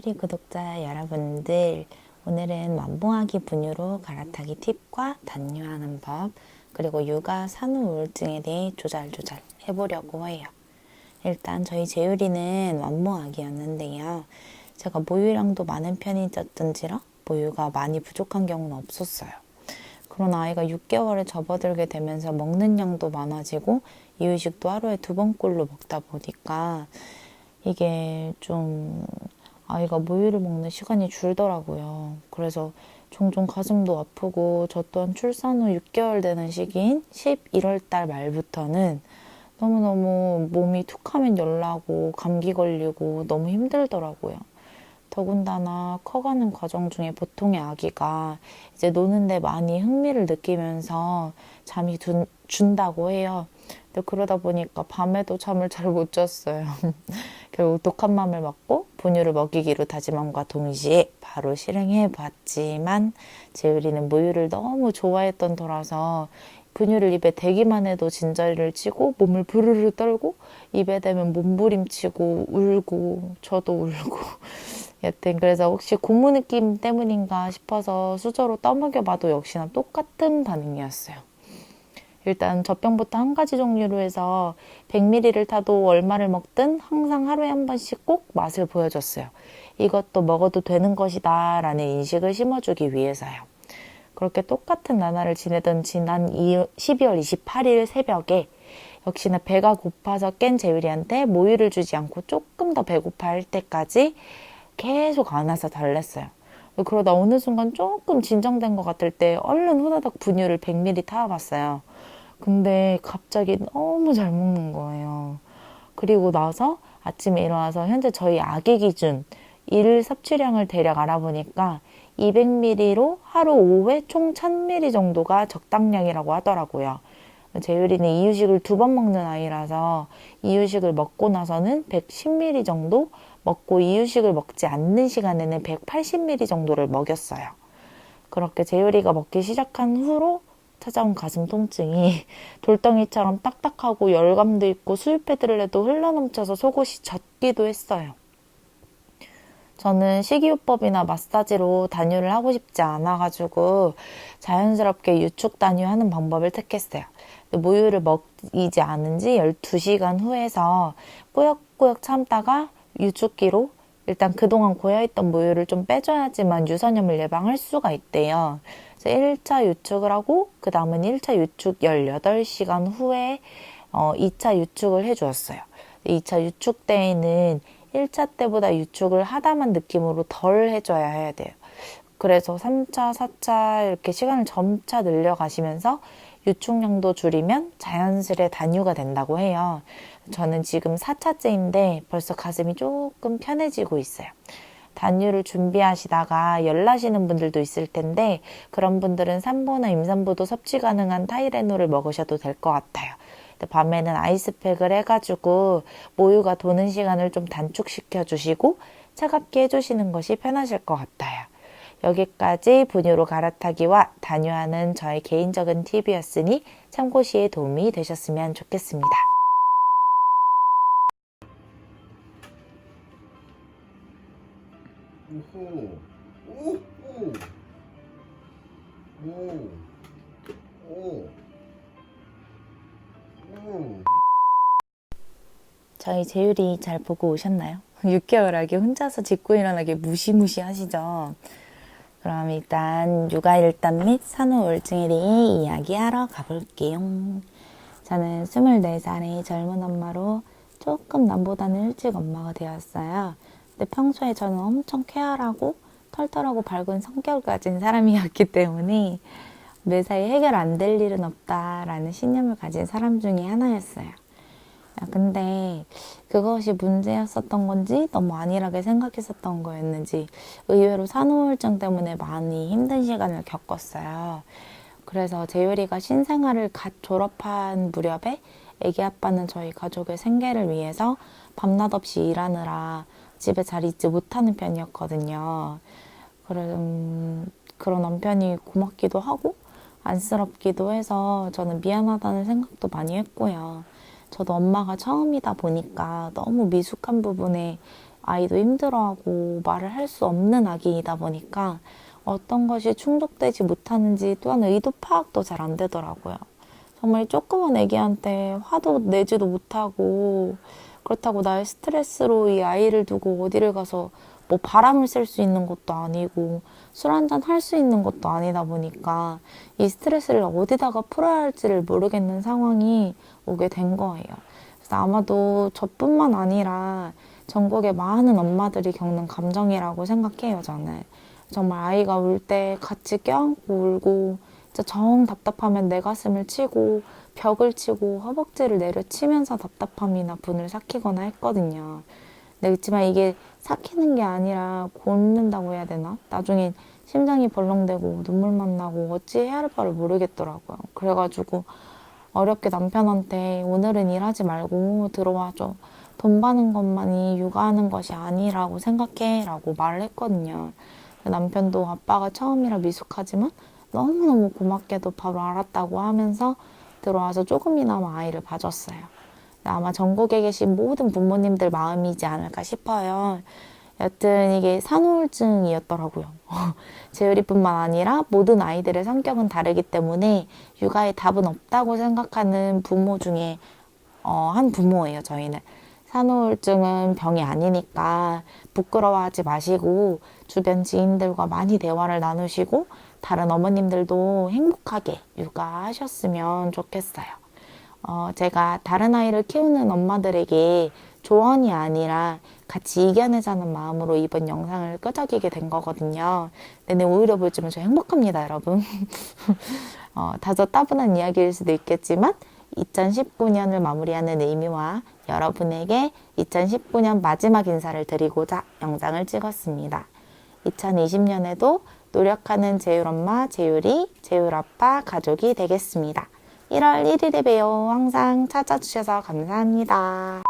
제유리 구독자 여러분들, 오늘은 완봉하기 분유로 갈아타기 팁과 단유하는 법, 그리고 육아 산후 우울증에 대해 조잘조잘 해보려고 해요. 일단 저희 제유리는 완봉아기였는데요. 제가 모유량도 많은 편이었던지라 모유가 많이 부족한 경우는 없었어요. 그런 아이가 6개월에 접어들게 되면서 먹는 양도 많아지고 이유식도 하루에 2번꼴로 먹다 보니까 이게 좀 아이가 모유를 먹는 시간이 줄더라고요. 그래서 종종 가슴도 아프고 저 또한 출산 후 6개월 되는 시기인 11월 달 말부터는 너무너무 몸이 툭하면 열나고 감기 걸리고 너무 힘들더라고요. 더군다나 커가는 과정 중에 보통의 아기가 이제 노는데 많이 흥미를 느끼면서 잠이 준다고 해요. 근데 그러다 보니까 밤에도 잠을 잘 못 잤어요. 결국 독한 맘을 먹고 분유를 먹이기로 다짐함과 동시에 바로 실행해 봤지만 제유리는 모유를 너무 좋아했던 터라서 분유를 입에 대기만 해도 진저리를 치고 몸을 부르르 떨고 입에 대면 몸부림치고 울고 저도 울고 여튼 그래서 혹시 고무 느낌 때문인가 싶어서 수저로 떠먹여봐도 역시나 똑같은 반응이었어요. 일단 젖병부터 한 가지 종류로 해서 100ml를 타도 얼마를 먹든 항상 하루에 한 번씩 꼭 맛을 보여줬어요. 이것도 먹어도 되는 것이다 라는 인식을 심어주기 위해서요. 그렇게 똑같은 나날을 지내던 지난 12월 28일 새벽에 역시나 배가 고파서 깬 제유리한테 모유를 주지 않고 조금 더 배고파 할 때까지 계속 안아서 달랬어요. 그러다 어느 순간 조금 진정된 것 같을 때 얼른 후다닥 분유를 100ml 타와봤어요. 근데 갑자기 너무 잘 먹는 거예요. 그리고 나서 아침에 일어나서 현재 저희 아기 기준 일 섭취량을 대략 알아보니까 200ml로 하루 5회 총 1000ml 정도가 적당량이라고 하더라고요. 제유리는 이유식을 2번 먹는 아이라서 이유식을 먹고 나서는 110ml 정도, 먹고 이유식을 먹지 않는 시간에는 180ml 정도를 먹였어요. 그렇게 제유리가 먹기 시작한 후로 찾아온 가슴 통증이 돌덩이처럼 딱딱하고 열감도 있고 수유패드를 해도 흘러넘쳐서 속옷이 젖기도 했어요. 저는 식이요법이나 마사지로 단유를 하고 싶지 않아가지고 자연스럽게 유축 단유하는 방법을 택했어요. 모유를 먹이지 않은 지 12시간 후에서 꾸역꾸역 참다가 유축기로 일단 그동안 고여있던 모유를 좀 빼줘야지만 유선염을 예방할 수가 있대요. 그래서 1차 유축을 하고 그 다음은 1차 유축 18시간 후에 2차 유축을 해주었어요. 2차 유축 때에는 1차 때보다 유축을 하다만 느낌으로 덜 해줘야 해야 돼요. 그래서 3차, 4차 이렇게 시간을 점차 늘려가시면서 유축량도 줄이면 자연스레 단유가 된다고 해요. 저는 지금 4차째인데 벌써 가슴이 조금 편해지고 있어요. 단유를 준비하시다가 열나시는 분들도 있을 텐데 그런 분들은 산보나 임산부도 섭취 가능한 타이레놀을 먹으셔도 될 것 같아요. 밤에는 아이스팩을 해가지고 모유가 도는 시간을 좀 단축시켜 주시고 차갑게 해주시는 것이 편하실 것 같아요. 여기까지 분유로 갈아타기와 단유하는 저의 개인적인 팁이었으니 참고 시에 도움이 되셨으면 좋겠습니다. 오호, 오호, 오, 오, 오. 저희 제유리 잘 보고 오셨나요? 6개월 아기 혼자서 짚고 일어나기 무시무시하시죠? 그럼 일단 육아 일단 및 산후 우울증에 대해 이야기하러 가볼게요. 저는 24살의 젊은 엄마로 조금 남보다는 일찍 엄마가 되었어요. 근데 평소에 저는 엄청 쾌활하고 털털하고 밝은 성격을 가진 사람이었기 때문에 매사에 해결 안 될 일은 없다라는 신념을 가진 사람 중에 하나였어요. 근데 그것이 문제였었던 건지 너무 안일하게 생각했었던 거였는지 의외로 산후 우울증 때문에 많이 힘든 시간을 겪었어요. 그래서 제유리가 신생아를 갓 졸업한 무렵에 애기 아빠는 저희 가족의 생계를 위해서 밤낮 없이 일하느라 집에 잘 있지 못하는 편이었거든요. 그런 남편이 고맙기도 하고 안쓰럽기도 해서 저는 미안하다는 생각도 많이 했고요. 저도 엄마가 처음이다 보니까 너무 미숙한 부분에 아이도 힘들어하고 말을 할 수 없는 아기이다 보니까 어떤 것이 충족되지 못하는지 또한 의도 파악도 잘 안 되더라고요. 정말 조그만 애기한테 화도 내지도 못하고 그렇다고 나의 스트레스로 이 아이를 두고 어디를 가서 뭐 바람을 쐴 수 있는 것도 아니고 술 한잔 할 수 있는 것도 아니다 보니까 이 스트레스를 어디다가 풀어야 할지를 모르겠는 상황이 오게 된 거예요. 그래서 아마도 저뿐만 아니라 전국의 많은 엄마들이 겪는 감정이라고 생각해요, 저는. 정말 아이가 울 때 같이 껴안고 울고 진짜 정 답답하면 내 가슴을 치고 벽을 치고 허벅지를 내려치면서 답답함이나 분을 삭히거나 했거든요. 근데 그렇지만 이게 삭히는 게 아니라 곪는다고 해야 되나? 나중에 심장이 벌렁대고 눈물만 나고 어찌 해야 할 바를 모르겠더라고요. 그래가지고 어렵게 남편한테 오늘은 일하지 말고 들어와줘. 돈 버는 것만이 육아하는 것이 아니라고 생각해 라고 말을 했거든요. 남편도 아빠가 처음이라 미숙하지만 너무너무 고맙게도 바로 알았다고 하면서 들어와서 조금이나마 아이를 봐줬어요. 아마 전국에 계신 모든 부모님들 마음이지 않을까 싶어요. 여튼 이게 산후우울증이었더라고요. 재율이뿐만 아니라 모든 아이들의 성격은 다르기 때문에 육아에 답은 없다고 생각하는 부모 중에 한 부모예요, 저희는. 산후우울증은 병이 아니니까 부끄러워하지 마시고 주변 지인들과 많이 대화를 나누시고 다른 어머님들도 행복하게 육아하셨으면 좋겠어요. 제가 다른 아이를 키우는 엄마들에게 조언이 아니라 같이 이겨내자는 마음으로 이번 영상을 끄적이게 된 거거든요. 근데 오히려 보여주면 저 행복합니다, 여러분. 다소 따분한 이야기일 수도 있겠지만 2019년을 마무리하는 의미와 여러분에게 2019년 마지막 인사를 드리고자 영상을 찍었습니다. 2020년에도 노력하는 재율 엄마, 재율이, 재율 아빠 가족이 되겠습니다. 1월 1일에 봬요. 항상 찾아주셔서 감사합니다.